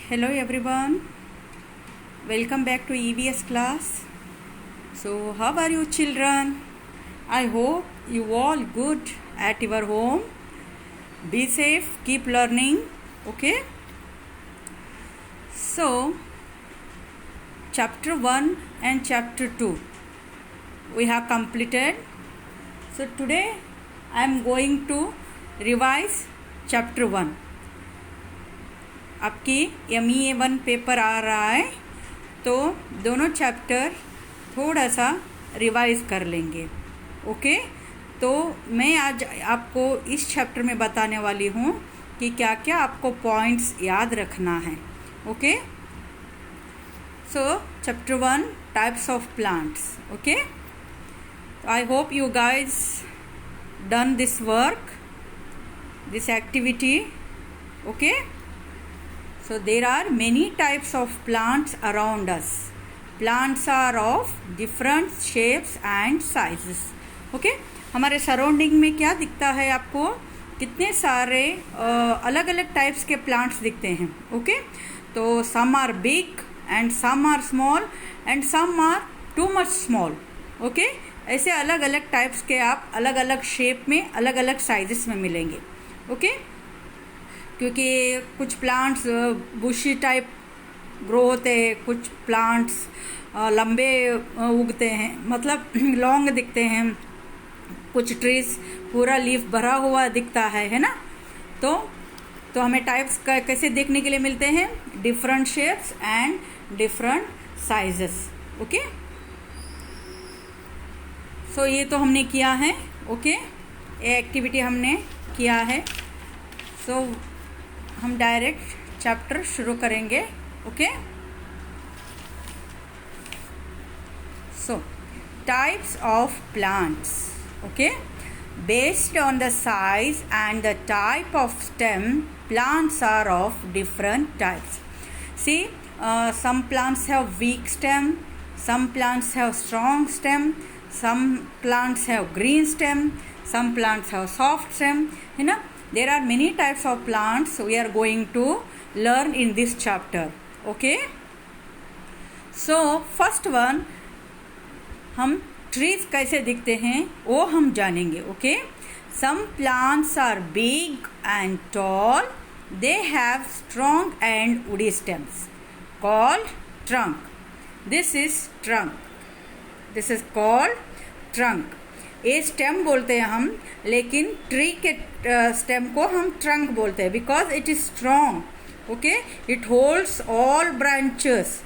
Hello everyone, welcome back to EVS class. So how are you children? I hope you all good at your home. Be safe, keep learning, okay? So chapter 1 and chapter 2 we have completed. So today I am going to revise chapter 1. आपकी ME1 paper आ रहा है तो दोनों chapter थोड़ा सा revise कर लेंगे, okay? तो मैं आज आपको इस चैप्टर में बताने वाली हूँ कि क्या क्या आपको पॉइंट्स याद रखना है, okay? So chapter 1 types of plants, okay? I hope you guys done this work, this activity, okay? So there are many types of plants around us. Plants are of different shapes and sizes. Okay? हमारे surrounding में क्या दिखता है आपको? कितने सारे अलग अलग टाइप्स के प्लांट्स दिखते हैं, ओके? तो some are big and some are small and some are too much small. Okay? ऐसे अलग अलग टाइप्स के आप अलग अलग शेप में अलग अलग साइजेस में मिलेंगे, ओके? क्योंकि कुछ प्लांट्स बुशी टाइप ग्रो होते हैं, कुछ प्लांट्स लंबे उगते हैं, मतलब लॉन्ग दिखते हैं, कुछ ट्रीज पूरा लीफ भरा हुआ दिखता है ना? तो हमें टाइप्स कैसे देखने के लिए मिलते हैं? Different shapes and different sizes, okay? So ये तो हमने किया है, ओके? ये एक्टिविटी हमने किया है। सो हम डायरेक्ट चैप्टर शुरू करेंगे, okay? So types of plants, okay? Based on the size and the type of stem, plants are of different types. See, some plants have weak stem, some plants have strong stem, some plants have green stem, some plants have soft stem, है ना? There are many types of plants we are going to learn in this chapter, okay? So first one, हम trees कैसे दिखते हैं वो हम जानेंगे, okay? Some plants are big and tall. They have strong and woody stems called trunk. This is trunk. This is called trunk. ये stem बोलते हैं हम, लेकिन ट्री के स्टेम को हम ट्रंक बोलते हैं because it is strong, okay? It holds all branches.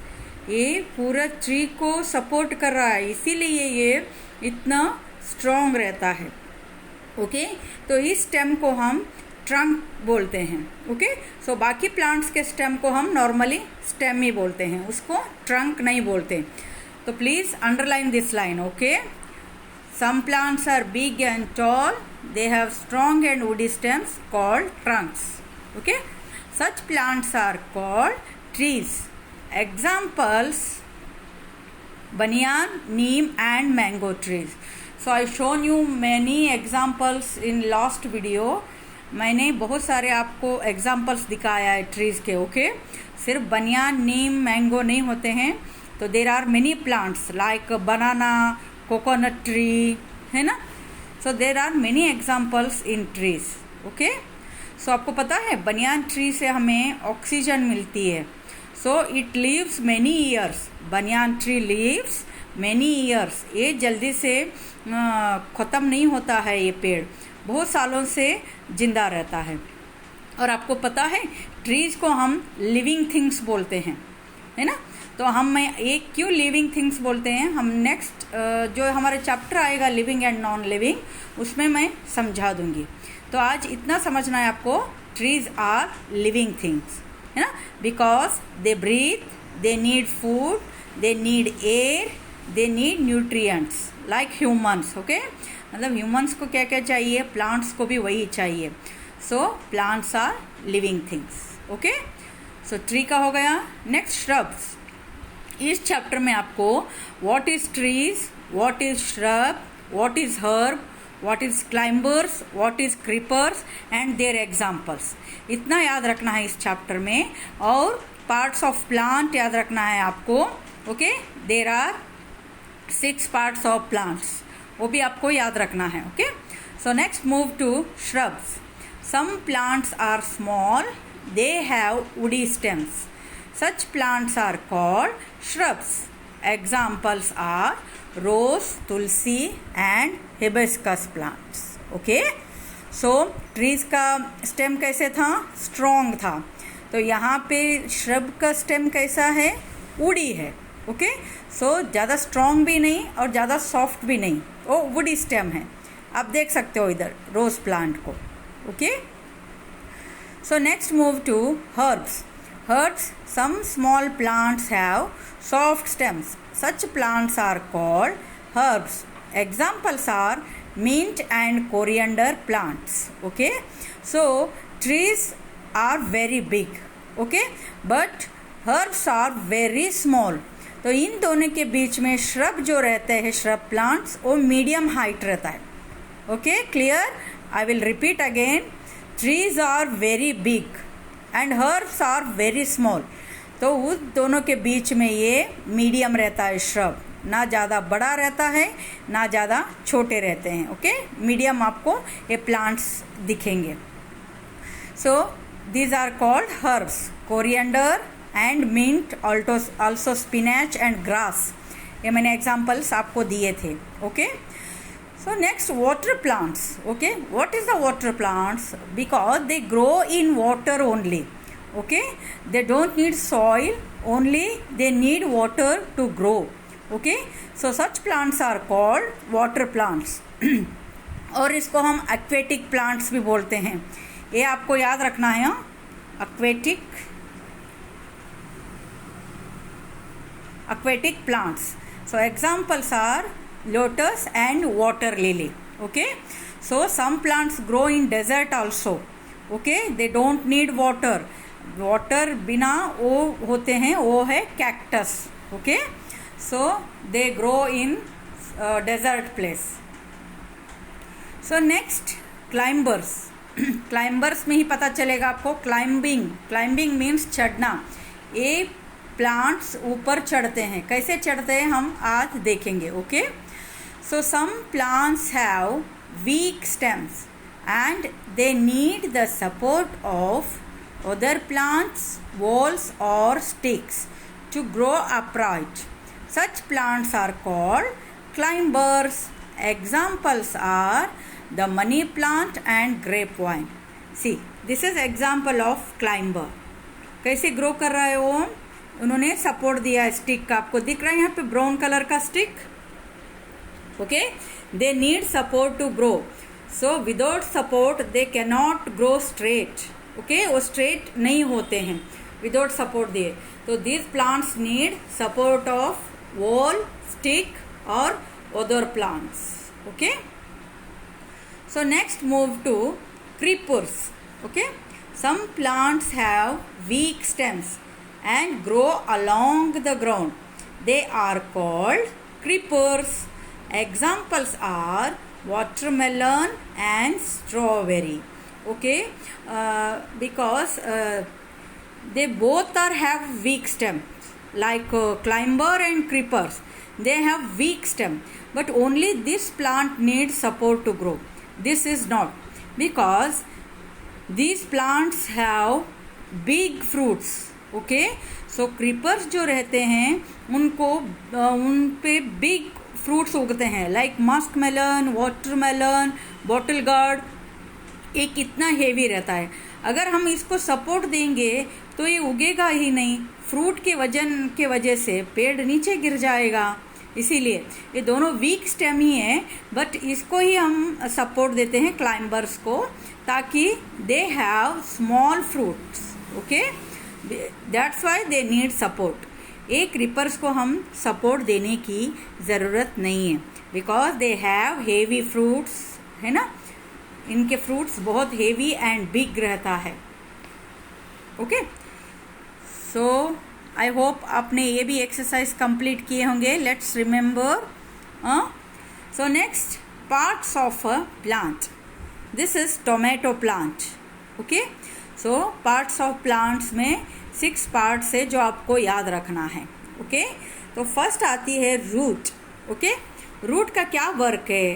ये पूरा ट्री को सपोर्ट कर रहा है, इसीलिए ये इतना स्ट्रॉन्ग रहता है, ओके? तो इस स्टेम को हम ट्रंक बोलते हैं, ओके? सो बाकी प्लांट्स के स्टेम को हम नॉर्मली स्टेम ही बोलते हैं, उसको ट्रंक नहीं बोलते. तो please underline this line, okay? Some plants are big and tall. They have strong and woody stems called trunks. Okay? Such plants are called trees. Examples: banyan, neem and mango trees. So I shown you many examples in last video. मैंने बहुत सारे आपको examples दिखाया है trees के, okay? सिर्फ banyan, neem, mango नहीं होते हैं. तो there are many plants like banana, coconut tree, है ना? So there are many examples in trees, okay? So आपको पता है बनियान ट्री से हमें ऑक्सीजन मिलती है. So it lives many years. Banyan tree lives many years. ये जल्दी से ख़त्म नहीं होता है, ये पेड़ बहुत सालों से जिंदा रहता है. और आपको पता है ट्रीज को हम लिविंग थिंग्स बोलते हैं, है ना? तो हम एक क्यों लिविंग थिंग्स बोलते हैं, हम नेक्स्ट जो हमारे चैप्टर आएगा लिविंग एंड नॉन लिविंग, उसमें मैं समझा दूंगी. तो आज इतना समझना है आपको, ट्रीज आर लिविंग थिंग्स, है ना? Because they breathe, they need food, they need air, they need nutrients like humans, okay? मतलब ह्यूमंस को क्या क्या चाहिए, प्लांट्स को भी वही चाहिए. So plants are living things, okay? So tree का हो गया. Next shrubs. इस चैप्टर में आपको what is trees, what is shrub, what is herb, what is climbers, what is creepers and their examples, इतना याद रखना है इस चैप्टर में. और पार्ट्स ऑफ प्लांट याद रखना है आपको. Okay, there are 6 parts of plants, वो भी आपको याद रखना है. Okay, so next move to shrubs. Some plants are small, they have woody stems. Such plants are called shrubs. Examples are rose, tulsi and hibiscus plants. Okay, so trees का stem कैसे था? Strong था. तो यहाँ पे shrub का stem कैसा है? वुडी है. ओके, सो ज़्यादा स्ट्रॉन्ग भी नहीं और ज़्यादा सॉफ्ट भी नहीं, वो वुडी स्टेम है. आप देख सकते हो इधर रोज प्लांट को. Okay, so next move to herbs. Herbs, some small plants have soft stems. Such plants are called herbs. Examples are mint and coriander plants. Okay, so trees are very big. Okay, but herbs are very small. तो इन दोनों के बीच में shrub जो रहते हैं, shrub plants, वो medium height रहता है. Okay, clear? I will repeat again. Trees are very big and herbs are very small. तो उस दोनों के बीच में ये मीडियम रहता है श्रब, ना ज़्यादा बड़ा रहता है ना ज़्यादा छोटे रहते हैं. ओके, मीडियम आपको ये प्लांट्स दिखेंगे. So these are called herbs. Coriander and mint, also spinach and grass, ये मैंने एग्जाम्पल्स आपको दिए थे. Okay, so next water plants. Okay, what is the water plants? Because they grow in water only. Okay, they don't need soil, only they need water to grow. Okay, so such plants are called water plants. और इसको हम aquatic plants भी बोलते हैं, ये आपको याद रखना है. aquatic plants. So examples are lotus and water lily. Okay, so some plants grow in desert also. Okay, they don't need water. Water बिना वो होते हैं, वो है cactus. Okay, so they grow in desert place. So next climbers. climbers में ही पता चलेगा आपको. climbing means चढ़ना. ये प्लांट्स ऊपर चढ़ते हैं. कैसे चढ़ते हैं हम आज देखेंगे. Okay, so some plants have weak stems and they need the support of other plants, walls or sticks to grow upright. Such plants are called climbers. Examples are the money plant and grapevine. See, this is example of climber. कैसे grow कर रहा है वो? उन्होंने support दिया है stick का. आपको दिख रहा है यहाँ पे ब्राउन कलर का stick. Okay, they need support to grow. So without support they can not grow straight. Okay, वो स्ट्रेट नहीं होते हैं विदाउट सपोर्ट दिए. तो these plants need support of wall, stick और other plants. Okay, so next move to creepers. Okay, some plants have weak stems and grow along the ground. They are called creepers. Examples are watermelon and strawberry. Okay, because they both have weak stem, like climber and creepers. They have weak stem, but only this plant needs support to grow. This is not, because these plants have big fruits. Okay, so creepers जो रहते हैं उनको उन पे big fruits उगते हैं, like musk melon, watermelon, bottle gourd. ये कितना हेवी रहता है. अगर हम इसको सपोर्ट देंगे तो ये उगेगा ही नहीं. फ्रूट के वजन के वजह से पेड़ नीचे गिर जाएगा. इसीलिए ये दोनों वीक स्टेम ही है, बट इसको ही हम सपोर्ट देते हैं क्लाइंबर्स को, ताकि they have small fruits. Okay, that's why they need support. एक क्रीपर्स को हम सपोर्ट देने की ज़रूरत नहीं है, because they have heavy fruits, है ना. इनके फ्रूट्स बहुत हेवी एंड बिग रहता है. ओके, सो आई होप आपने ये भी एक्सरसाइज कंप्लीट किए होंगे. Let's remember. So next, parts of a plant. This is tomato plant. Okay, so parts of plants में 6 पार्ट्स है जो आपको याद रखना है। ओके, तो फर्स्ट आती है रूट। ओके, रूट का क्या वर्क है?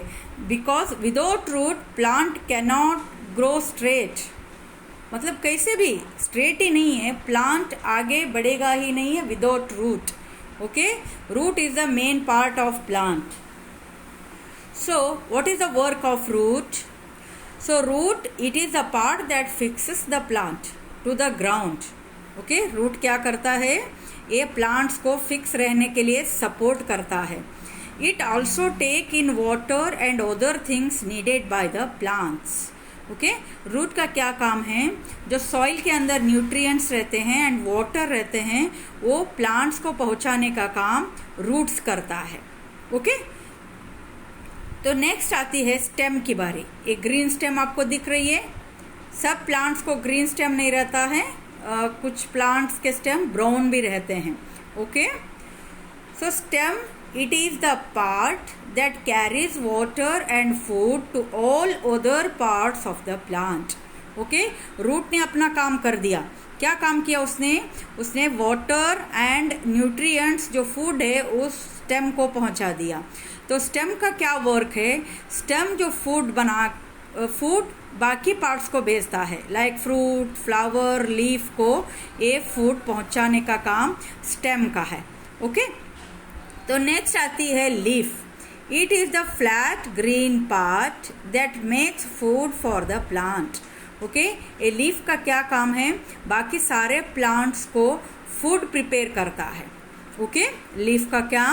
Because without root plant can not grow straight, मतलब कैसे भी स्ट्रेट ही नहीं है, प्लांट आगे बढ़ेगा ही नहीं है without root. Okay, root is the main part of plant. So what is the work of root? So root it is the part that fixes the plant to the ground. Okay, root क्या करता है? ये plants को fix रहने के लिए support करता है। It also take in water and other things needed by the plants. Okay, root का क्या काम है? जो सॉइल के अंदर न्यूट्रिएंट्स रहते हैं एंड वाटर रहते हैं वो प्लांट्स को पहुंचाने का काम रूट्स करता है। ओके, तो नेक्स्ट आती है स्टेम की बारी। एक ग्रीन स्टेम आपको दिख रही है। सब प्लांट्स को ग्रीन स्टेम नहीं रहता है, कुछ प्लांट्स के स्टेम ब्राउन भी रहते हैं। Okay, so stem it is the part that carries water and food to all other parts of the plant. Okay, root ने अपना काम कर दिया। क्या काम किया उसने वाटर एंड न्यूट्रिएंट्स जो फूड है उस स्टेम को पहुंचा दिया। तो स्टेम का क्या वर्क है? स्टेम जो फूड बाकी पार्ट्स को भेजता है, लाइक फ्रूट, फ्लावर, लीफ को ये फूड पहुंचाने का काम स्टेम का है। ओके, तो नेक्स्ट आती है leaf. It is the flat green part that makes food for the plant. Okay, ये लीफ का क्या काम है? बाकी सारे प्लांट्स को फूड प्रिपेयर करता है। ओके, लीफ का क्या?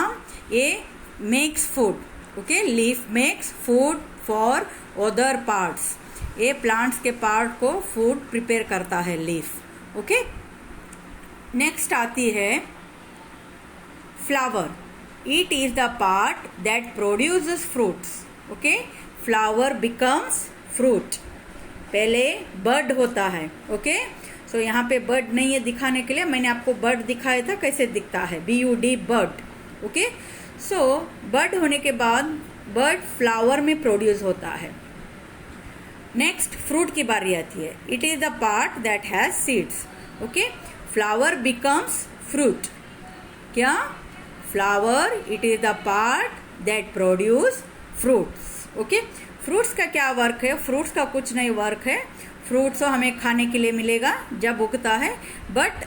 ये makes food. Okay, leaf makes food for other parts. ये प्लांट्स के पार्ट को फूड प्रिपेयर करता है लीफ। ओके, नेक्स्ट आती है flower. It is the part that produces fruits. Okay, flower becomes fruit. पहले बर्ड होता है। ओके, सो यहाँ पे बर्ड नहीं है दिखाने के लिए, मैंने आपको बर्ड दिखाया था कैसे दिखता है, BUD बर्ड। ओके, सो बर्ड होने के बाद बर्ड फ्लावर में प्रोड्यूस होता है। नेक्स्ट फ्रूट की बारी आती है। It is the part that has seeds. Okay, flower becomes fruit. क्या? Flower it is the part that produce fruits. Okay, fruits का क्या वर्क है? फ्रूट्स का कुछ नहीं वर्क है। फ्रूट्स तो हमें खाने के लिए मिलेगा जब उगता है, but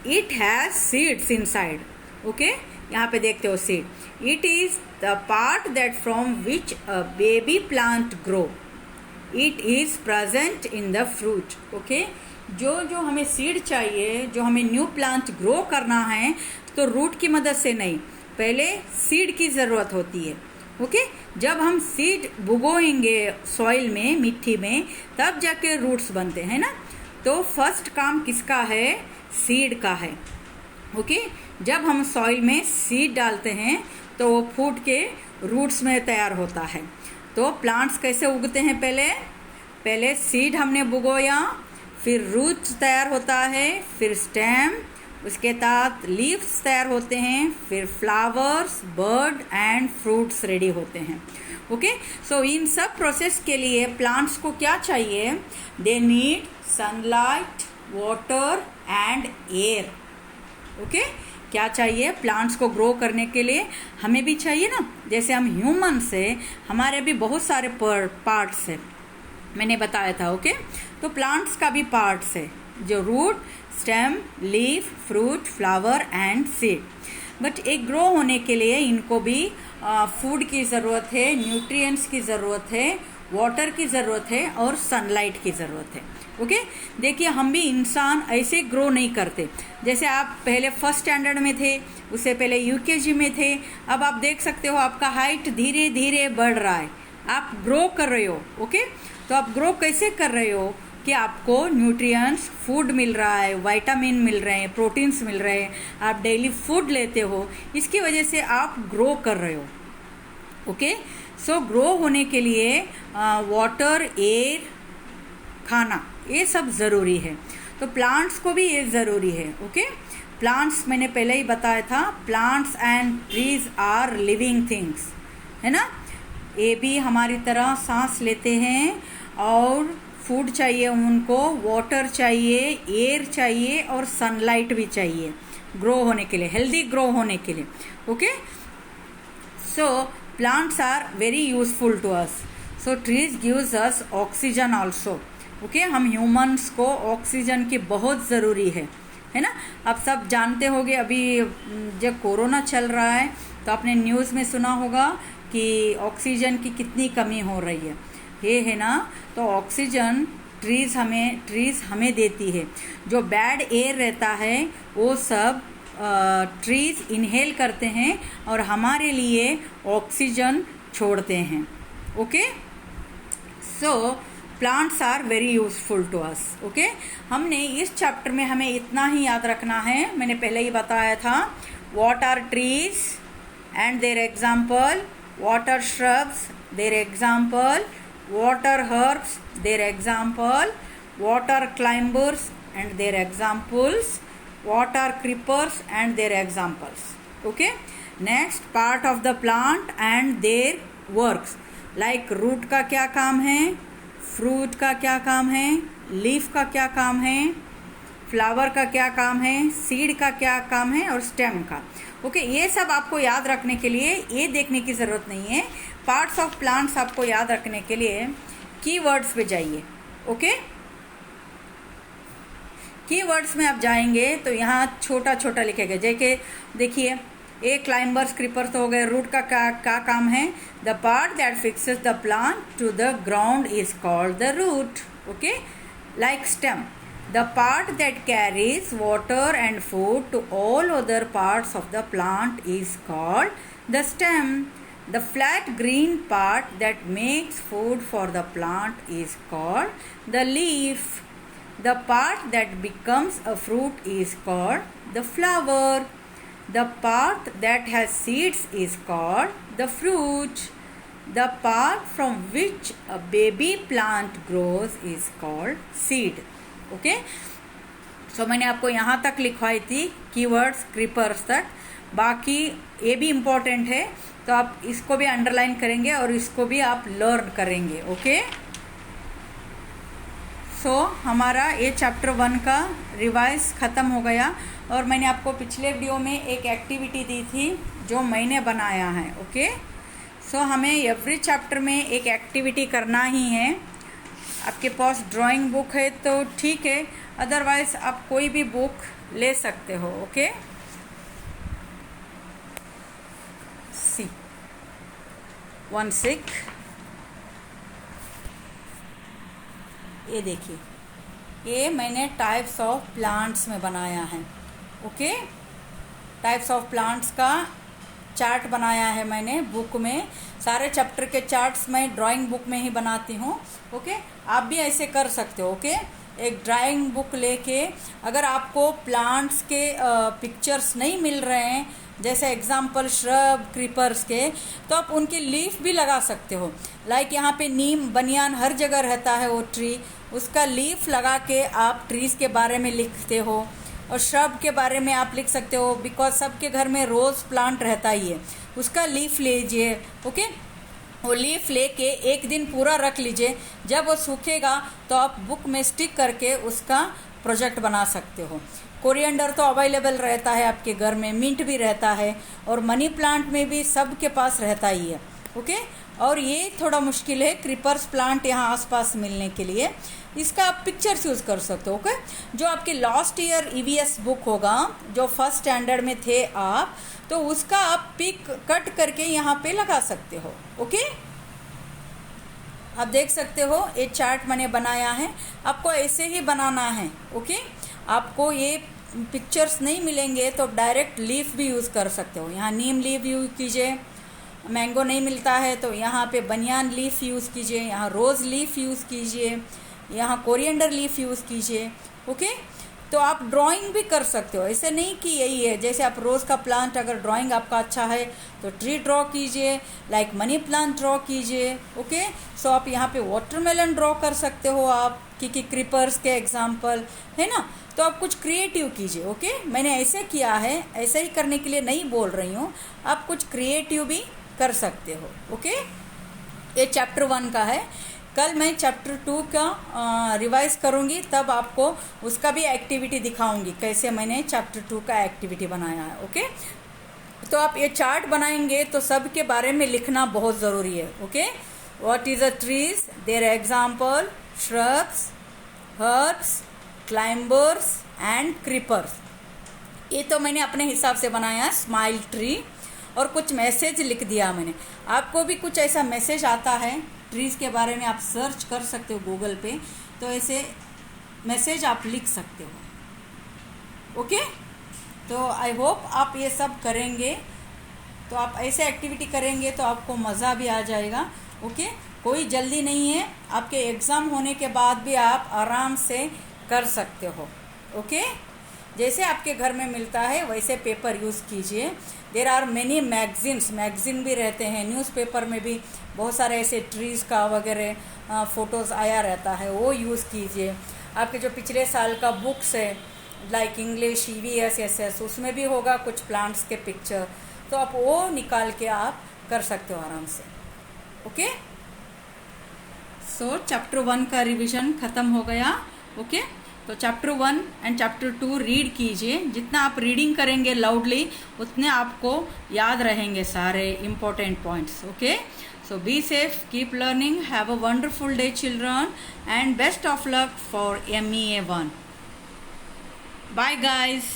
it has seeds inside. Okay, यहाँ पे देखते हो seed. It is the part that from which a baby plant grow. It is present in the fruit. Okay, जो हमें सीड चाहिए, जो हमें न्यू प्लांट ग्रो करना है, तो रूट की मदद से नहीं, पहले सीड की ज़रूरत होती है। ओके, जब हम सीड बुगोएंगे सॉइल में, मिट्टी में, तब जाके रूट्स बनते हैं ना। तो फर्स्ट काम किसका है? सीड का है। ओके, जब हम सॉइल में सीड डालते हैं तो वो फूट के रूट्स में तैयार होता है। तो प्लांट्स कैसे उगते हैं? पहले सीड हमने बुगोया, फिर रूट्स तैयार होता है, फिर स्टेम, उसके साथ लीव्स तैयार होते हैं, फिर flowers, bird and fruits ready होते हैं। ओके, सो इन सब प्रोसेस के लिए प्लांट्स को क्या चाहिए? They need sunlight, water and air. Okay, क्या चाहिए प्लांट्स को ग्रो करने के लिए? हमें भी चाहिए ना, जैसे हम ह्यूमन से हमारे भी बहुत सारे पार्ट्स है, मैंने बताया था। ओके, तो प्लांट्स का भी पार्ट्स है, जो root, stem, leaf, fruit, flower and seed. But एक ग्रो होने के लिए इनको भी फूड की ज़रूरत है, न्यूट्रिएंट्स की ज़रूरत है, वाटर की ज़रूरत है और सनलाइट की ज़रूरत है। ओके, देखिए हम भी इंसान ऐसे ग्रो नहीं करते। जैसे आप पहले फर्स्ट स्टैंडर्ड में थे, उससे पहले UKG में थे, अब आप देख सकते हो आपका हाइट धीरे धीरे बढ़ रहा है, आप ग्रो कर रहे हो। ओके, तो आप ग्रो कैसे कर रहे हो कि आपको न्यूट्रिएंट्स, फूड मिल रहा है, विटामिन मिल रहे हैं, प्रोटीन्स मिल रहे हैं, आप डेली फूड लेते हो, इसकी वजह से आप ग्रो कर रहे हो। ओके, सो ग्रो होने के लिए वाटर, एयर, खाना, ये सब ज़रूरी है। तो प्लांट्स को भी ये ज़रूरी है। ओके, प्लांट्स मैंने पहले ही बताया था, plants and trees are living things, है ना। ये भी हमारी तरह सांस लेते हैं और फूड चाहिए उनको, वाटर चाहिए, एयर चाहिए और सनलाइट भी चाहिए ग्रो होने के लिए, हेल्दी ग्रो होने के लिए. Okay, so plants are very useful to us. So trees gives us oxygen also. Okay, हम ह्यूमंस को ऑक्सीजन की बहुत ज़रूरी है ना. आप सब जानते होंगे अभी जब कोरोना चल रहा है तो आपने न्यूज़ में सुना होगा कि ऑक्सीजन की कितनी कमी हो रही है. ये है ना, तो ऑक्सीजन ट्रीज़ हमें देती है. जो बैड एयर रहता है वो सब ट्रीज़ इनहेल करते हैं और हमारे लिए ऑक्सीजन छोड़ते हैं. Okay, so plants are very useful to us. Okay, हमने इस चैप्टर में हमें इतना ही याद रखना है. मैंने पहले ही बताया था what are trees and their example, what are shrubs their example, what are herbs their example, what are climbers and their examples, what are creepers and their examples. Okay, next part of the plant and their works, like root का क्या काम है, fruit का क्या काम है, leaf का क्या काम है, फ्लावर का क्या काम है, सीड का क्या काम है और स्टेम का. ओके, ये सब आपको याद रखने के लिए ये देखने की ज़रूरत नहीं है. पार्ट्स ऑफ प्लांट्स आपको याद रखने के लिए कीवर्ड्स पे जाइए. ओके, कीवर्ड्स में आप जाएंगे तो यहाँ छोटा छोटा लिखेगा. जैसे देखिए, ए क्लाइंबर्स क्रीपर्स तो हो गए. रूट का क्या काम है, the part that fixes the plant to the ground is called the root. Okay, like stem, the part that carries water and food to all other parts of the plant is called the stem. The flat green part that makes food for the plant is called the leaf. The part that becomes a fruit is called the flower. The part that has seeds is called the fruit. The part from which a baby plant grows is called seed. Okay, so मैंने आपको यहाँ तक लिखवाई थी keywords creepers तक. बाकी ये भी इम्पोर्टेंट है तो आप इसको भी अंडरलाइन करेंगे और इसको भी आप लर्न करेंगे. ओके, सो हमारा ये चैप्टर 1 का रिवाइज ख़त्म हो गया. और मैंने आपको पिछले वीडियो में एक एक्टिविटी दी थी जो मैंने बनाया है. ओके, सो हमें एवरी चैप्टर में एक एक्टिविटी करना ही है. आपके पास ड्राइंग बुक है तो ठीक है, अदरवाइज आप कोई भी बुक ले सकते हो. ओके, सी 1-6, ये देखिए, ये मैंने टाइप्स ऑफ प्लांट्स में बनाया है. ओके, टाइप्स ऑफ प्लांट्स का चार्ट बनाया है मैंने बुक में. सारे चैप्टर के चार्ट्स मैं ड्राइंग बुक में ही बनाती हूँ. ओके, आप भी ऐसे कर सकते हो. ओके, एक ड्राइंग बुक लेके अगर आपको प्लांट्स के पिक्चर्स नहीं मिल रहे हैं, जैसे एग्जांपल श्रब क्रीपर्स के, तो आप उनकी लीफ भी लगा सकते हो. लाइक यहाँ पे नीम बनियान हर जगह रहता है वो ट्री, उसका लीफ लगा के आप ट्रीज़ के बारे में लिखते हो. और श्रब के बारे में आप लिख सकते हो, बिकॉज सबके घर में रोज़ प्लांट रहता ही है. उसका लीफ लीजिए. ओके, वो लीफ लेके एक दिन पूरा रख लीजिए. जब वो सूखेगा तो आप बुक में स्टिक करके उसका प्रोजेक्ट बना सकते हो. कोरिएंडर तो अवेलेबल रहता है आपके घर में, मिंट भी रहता है और मनी प्लांट में भी सबके पास रहता ही है. ओके, और ये थोड़ा मुश्किल है क्रीपर्स प्लांट यहाँ आसपास मिलने के लिए. इसका आप पिक्चर्स यूज़ कर सकते हो. ओके, जो आपके लास्ट ईयर EVS बुक होगा, जो फर्स्ट स्टैंडर्ड में थे आप, तो उसका आप पिक कट करके यहाँ पे लगा सकते हो. ओके, आप देख सकते हो ये चार्ट मैंने बनाया है. आपको ऐसे ही बनाना है. ओके, आपको ये पिक्चर्स नहीं मिलेंगे तो डायरेक्ट लीफ भी यूज़ कर सकते हो. यहाँ नीम लीफ यूज़ कीजिए, मैंगो नहीं मिलता है तो यहाँ पे बनियान लीफ यूज़ कीजिए, यहाँ रोज़ लीफ यूज़ कीजिए, यहाँ कोरिएंडर लीफ यूज़ कीजिए. ओके, तो आप ड्राइंग भी कर सकते हो. ऐसे नहीं कि यही है. जैसे आप रोज़ का प्लांट अगर ड्राइंग आपका अच्छा है तो ट्री ड्रॉ कीजिए, लाइक मनी प्लांट ड्रॉ कीजिए. ओके, सो आप यहाँ पे वाटरमेलन ड्रॉ कर सकते हो आप, क्योंकि क्रीपर्स के एग्जांपल है ना. तो आप कुछ क्रिएटिव कीजिए. ओके, मैंने ऐसे किया है, ऐसे ही करने के लिए नहीं बोल रही हूँ, आप कुछ क्रिएटिव भी कर सकते हो. ओके, ये चैप्टर 1 का है. कल मैं चैप्टर 2 का रिवाइज करूँगी, तब आपको उसका भी एक्टिविटी दिखाऊंगी कैसे मैंने चैप्टर 2 का एक्टिविटी बनाया है। ओके, तो आप ये चार्ट बनाएंगे तो सब के बारे में लिखना बहुत ज़रूरी है। Okay, what is a trees, their example, shrubs, herbs, climbers and creepers. ये तो मैंने अपने हिसाब से बनाया स्माइल ट्री, और कुछ मैसेज लिख दिया मैंने। आपको भी कुछ ऐसा मैसेज आता है ट्रीज़ के बारे में, आप सर्च कर सकते हो गूगल पे, तो ऐसे मैसेज आप लिख सकते हो। ओके, तो आई होप आप ये सब करेंगे, तो आप ऐसे एक्टिविटी करेंगे तो आपको मज़ा भी आ जाएगा। ओके, कोई जल्दी नहीं है, आपके एग्ज़ाम होने के बाद भी आप आराम से कर सकते हो। ओके, जैसे आपके घर में मिलता है वैसे पेपर यूज़ कीजिए। देर आर मेनी मैगज़ीन भी रहते हैं, न्यूज़पेपर में भी बहुत सारे ऐसे ट्रीज़ का वगैरह फ़ोटोज़ आया रहता है, वो यूज़ कीजिए। आपके जो पिछले साल का बुक्स है लाइक इंग्लिश, EVS, SS, उसमें भी होगा कुछ प्लांट्स के पिक्चर, तो आप वो निकाल के आप कर सकते हो आराम से। ओके, सो चैप्टर 1 का रिवीजन ख़त्म हो गया। ओके, तो चैप्टर 1 एंड चैप्टर 2 रीड कीजिए। जितना आप रीडिंग करेंगे लाउडली उतने आपको याद रहेंगे सारे important points. Okay, so be safe, keep learning, have a wonderful day children, and best of luck for MEA 1. Bye guys.